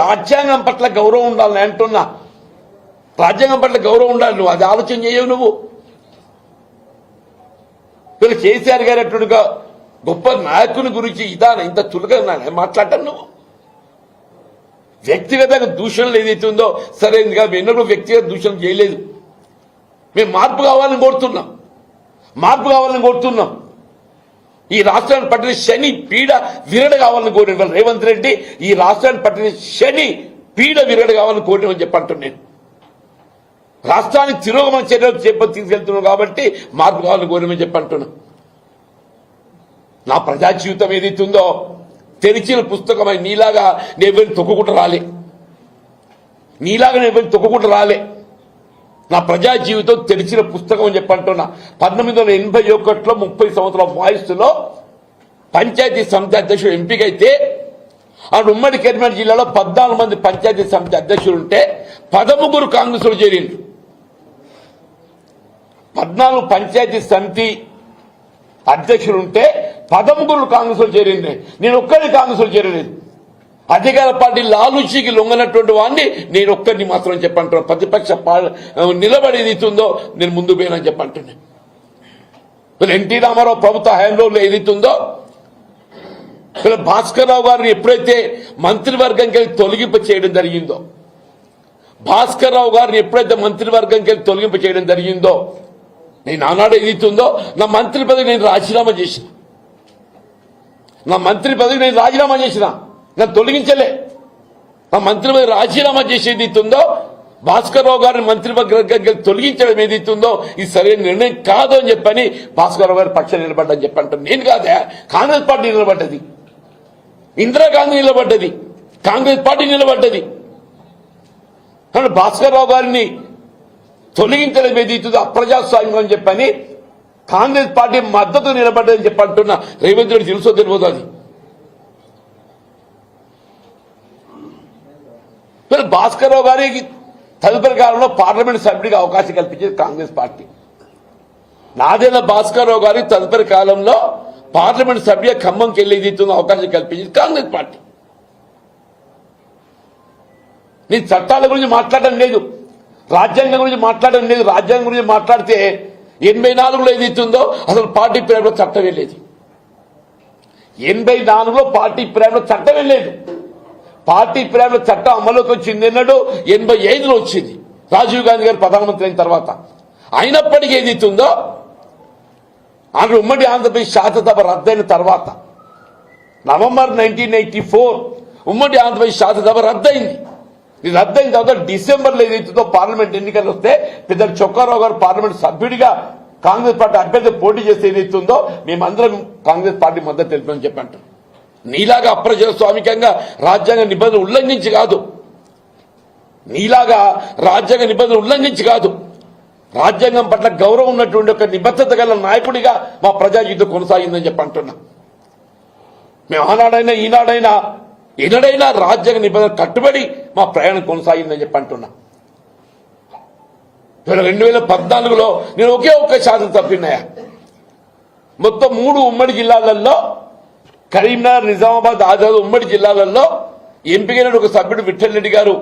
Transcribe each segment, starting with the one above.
రాజ్యాంగం పట్ల గౌరవం ఉండాలని అంటున్నా. రాజ్యాంగం పట్ల గౌరవం ఉండాలి. నువ్వు అది ఆలోచన చేయవు. నువ్వు కేసీఆర్ గారు అట్టుగా గొప్ప నాయకుని గురించి ఇంత చులకన మాట్లాడటం నువ్వు. వ్యక్తిగతంగా దూషణలు ఏదైతే ఉందో సరైనదిగా ఎన్నడూ వ్యక్తిగత దూషణ చేయలేదు. మేము మార్పు కావాలని కోరుతున్నాం. ఈ రాష్ట్రాన్ని పట్టిన శని పీడ విరడ కావాలని కోరిన రేవంత్ రెడ్డి ఈ రాష్ట్రాన్ని పట్టిన శని పీడ విరడ కావాలని కోరినని చెప్పంటున్నాను. రాష్ట్రానికి తిరోగమన చర్యలు తీసుకెళ్తున్నాం కాబట్టి మార్పు కావాలని కోరినని చెప్పంటున్నా. నా ప్రజా జీవితం ఏదైతుందో తెరిచిన పుస్తకమై నీలాగా నేను తొక్కుకుంటూ రాలే. నా ప్రజా జీవితం తెరిచిన పుస్తకం అని చెప్పంటున్నా. 1981లో 30 సంవత్సరాల వయస్సులో పంచాయతీ సమితి అధ్యక్షుడు ఎంపికైతే ఆ ఉమ్మడి కరీంనగర్ జిల్లాలో 14 మంది పంచాయతీ సమితి అధ్యక్షులు ఉంటే 13 కాంగ్రెస్లో చేరిండ్రు. 14 పంచాయతీ సమితి అధ్యక్షులు ఉంటే 13 కాంగ్రెస్లో చేరింది. నేను ఒక్కరిని కాంగ్రెస్లో చేరలేదు. అధికార పార్టీ లాలూచీకి లొంగనటువంటి వాడిని నేను ఒక్కరిని మాత్రం చెప్పంటున్నా. ప్రతిపక్ష నిలబడి ఏదైతుందో నేను ముందు పోయినని చెప్పంటున్నాను. ఎన్టీ రామారావు ప్రభుత్వ హయాంలో ఏదైతుందో భాస్కర్ రావు గారిని ఎప్పుడైతే మంత్రివర్గంకి తొలగింప చేయడం జరిగిందో నేను ఆనాడు ఏదైతుందో నా మంత్రి పదవి నేను రాజీనామా చేసిన. నన్ను తొలగించలే. నా మంత్రి పదవి రాజీనామా చేసేది ఇస్తుందో భాస్కర్ రావు గారిని మంత్రివర్గంకి తొలగించడం ఏదైతుందో ఇది సరైన నిర్ణయం కాదు అని చెప్పని భాస్కర్ రావు గారి పక్షం నిలబడ్డని చెప్పంటాను. నేను కాదా, కాంగ్రెస్ పార్టీ నిలబడ్డది. ఇందిరాగాంధీ నిలబడ్డది, కాంగ్రెస్ పార్టీ నిలబడ్డది. కానీ భాస్కర్ రావు గారిని తొలగించడం ఏదైతుందో అప్రజాస్వామ్యం అని చెప్పని కాంగ్రెస్ పార్టీ మద్దతు నిలబడ్డదని చెప్పంటున్నా. రేవంత్ రెడ్డి తెలుసో తెలియదు. అది భాస్కర్ రావు గారికి తదుపరి కాలంలో పార్లమెంట్ సభ్యుడిగా అవకాశం కల్పించేది కాంగ్రెస్ పార్టీ. నాదేళ్ల భాస్కర్ రావు గారికి తదుపరి కాలంలో పార్లమెంట్ సభ్య ఖమ్మంకి వెళ్ళేది అవకాశం కల్పించేది కాంగ్రెస్ పార్టీ. నీ చట్టాల గురించి మాట్లాడడం లేదు, రాజ్యాంగం గురించి మాట్లాడడం లేదు. రాజ్యాంగం గురించి మాట్లాడితే 84లో ఏదైతుందో అసలు పార్టీ ప్రేమలో చట్టమే లేదు. 84లో పార్టీ ప్రేమలో చట్టమే లేదు. పార్టీ ప్రేమలో చట్టం అమలుకి వచ్చింది ఎన్నడూ 85లో వచ్చింది, రాజీవ్ గాంధీ గారు ప్రధానమంత్రి అయిన తర్వాత. అయినప్పటికీ ఏదైతుందో అక్కడ ఉమ్మడి ఆంధ్రప్రదేశ్ శాసనసభ రద్దయిన తర్వాత నవంబర్ 1984 ఉమ్మడి ఆంధ్రప్రదేశ్ శాసనసభ రద్దయింది. ఇది రద్దయిన తర్వాత డిసెంబర్లో ఏదైతుందో పార్లమెంట్ ఎన్నికలు వస్తే పెద్ద చొక్కారావు గారు పార్లమెంట్ సభ్యుడిగా కాంగ్రెస్ పార్టీ అభ్యర్థి పోటీ చేస్తే ఏదైతుందో మేమందరం కాంగ్రెస్ పార్టీ మద్దతు తెలిపని చెప్పంటాం. నీలాగా అప్రజాస్వామికంగా రాజ్యాంగ నిబంధనలు ఉల్లంఘించి కాదు, రాజ్యాంగం పట్ల గౌరవం ఉన్నటువంటి ఒక నిబద్ధత గల నాయకుడిగా మా ప్రజా జీవితం కొనసాగిందని చెప్పంటున్నా. మేము ఆనాడైనా ఈనాడైనా ఎన్నడైనా రాజ్యాంగ నిబంధన కట్టుబడి మా ప్రయాణం కొనసాగిందని చెప్పంటున్నా. 2014లో నేను ఒకే ఒక్క శాసన తప్పినాయా. మొత్తం 3 ఉమ్మడి జిల్లాలలో కరీంనగర్, నిజామాబాద్, ఆదిలాబాద్ ఉమ్మడి జిల్లాలలో ఎంపికైన ఒక సభ్యుడు విఠల్ రెడ్డి గారు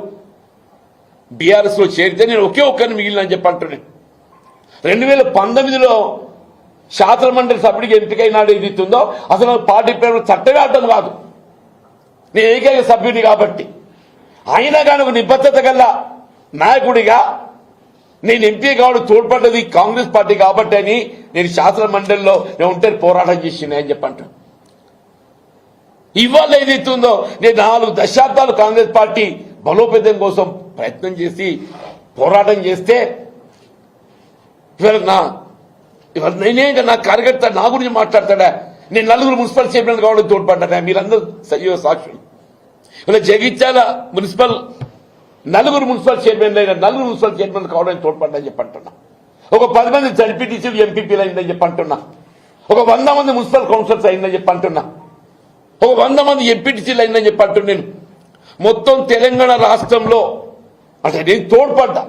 బీఆర్ఎస్ లో చేరితే నేను ఒకే ఒక్కరిని మిగిలినని చెప్పంటున్నాను. 2019లో శాసన మండలి సభ్యుడికి ఎంపికైనాడు ఏదైతుందో అసలు పార్టీ పేరు చట్టమే అడ్డం కాదు, నేను ఏకైక సభ్యుడి కాబట్టి. అయినా కానీ ఒక నిబద్ధత గల నాయకుడిగా నేను ఎంపీ కావడం తోడ్పడ్డది కాంగ్రెస్ పార్టీ కాబట్టి అని నేను శాసన మండలిలో నేను ఉంటే పోరాటం చేసిన అని చెప్పంటాను. ఇవాళ ఏదైతుందో నేను 4 దశాబ్దాలు కాంగ్రెస్ పార్టీ బలోపేతం కోసం ప్రయత్నం చేసి పోరాటం చేస్తే ఇవాళ నేనే నా కార్యకర్త నా గురించి మాట్లాడతాడా. నేను 4 మున్సిపల్ చైర్మన్ కావడం తోడ్పడ్డా. మీరందరూ సజీవ సాక్షులు. ఇలా జగిత్యాల మున్సిపల్ 4 మున్సిపల్ చైర్మన్లు అయినా 4 మున్సిపల్ చైర్మన్ కావడానికి తోడ్పడ్డని చెప్పంటున్నా. ఒక 10 మంది జడ్పీటీసీలు ఎంపీపీలు అయిందని చెప్పంటున్నా. ఒక 100 మంది మున్సిపల్ కౌన్సిలర్స్ అయిందని చెప్పంటున్నా. ఒక 100 మంది ఎంపీటీసీలు అయిందని చెప్పంటున్నా. నేను మొత్తం తెలంగాణ రాష్ట్రంలో అంటే నేను తోడ్పడ్డా.